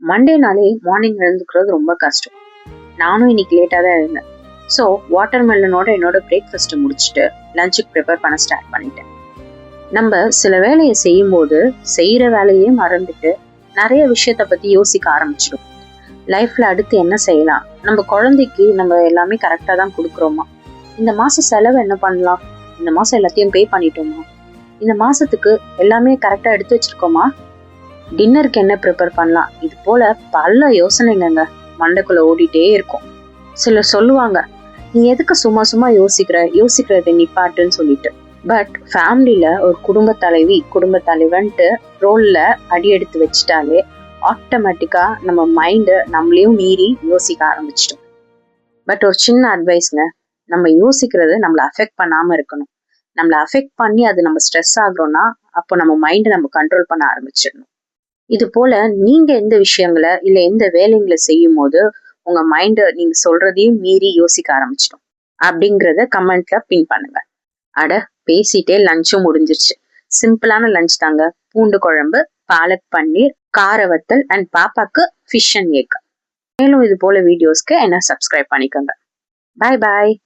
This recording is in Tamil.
மண்டேனாலே மார்னிங் எழுந்துக்கிறது ரொம்ப கஷ்டம். நானும் இன்னைக்கு லேட்டாக தான் எழுந்தேன். ஸோ வாட்டர் மெலனோட என்னோட பிரேக்ஃபாஸ்ட்டை முடிச்சுட்டு லஞ்சுக்கு ப்ரிப்பேர் பண்ண ஸ்டார்ட் பண்ணிட்டேன். நம்ம சில வேலையை செய்யும்போது செய்கிற வேலையே மறந்துட்டு நிறைய விஷயத்த பற்றி யோசிக்க ஆரம்பிச்சிடும். லைஃப்பில் அடுத்து என்ன செய்யலாம், நம்ம குழந்தைக்கு நம்ம எல்லாமே கரெக்டாக தான் கொடுக்குறோமா, இந்த மாதம் செலவு என்ன பண்ணலாம், இந்த மாதம் எல்லாத்தையும் பே பண்ணிட்டோமா, இந்த மாதத்துக்கு எல்லாமே கரெக்டாக எடுத்து வச்சிருக்கோமா, டின்னருக்கு என்ன ப்ரிப்பேர் பண்ணலாம், இது போல பல யோசனைங்க மண்டைக்குள்ள ஓடிட்டே இருக்கும். சிலர் சொல்லுவாங்க, நீ எதுக்கு சும்மா சும்மா யோசிக்கிறத நிப்பாட்டுன்னு சொல்லிட்டு. பட் ஃபேமிலியில ஒரு குடும்ப தலைவன்ட்டு ரோல்ல அடி எடுத்து வச்சுட்டாலே ஆட்டோமேட்டிக்கா நம்ம மைண்டு நம்மளையும் மீறி யோசிக்க ஆரம்பிச்சிட்டோம். பட் ஒரு சின்ன அட்வைஸ்ங்க, நம்ம யோசிக்கிறது நம்மளை அஃபெக்ட் பண்ணாம இருக்கணும். நம்மளை அஃபெக்ட் பண்ணி அது நம்ம ஸ்ட்ரெஸ் ஆகுறோம்னா அப்போ நம்ம மைண்டை நம்ம கண்ட்ரோல் பண்ண ஆரம்பிச்சிடணும். இது போல நீங்க எந்த விஷயங்களை இல்ல எந்த வேலைங்களை செய்யும் போது உங்க மைண்ட் நீங்க சொல்றதையும் மீறி யோசிக்க ஆரம்பிச்சிடும் அப்படிங்கறத கமெண்ட்ல பின் பண்ணுங்க. அட பேசிட்டே லஞ்சும் முடிஞ்சிருச்சு. சிம்பிளான லஞ்ச் தாங்க. பூண்டு குழம்பு, பாலக் பன்னீர், கார வத்தல் அண்ட் பாப்பாக்கு ஃபிஷ் அண்ட் எக். மேலும் இது போல வீடியோஸ்க்கு என்ன சப்ஸ்கிரைப் பண்ணிக்கோங்க. பாய் பாய்.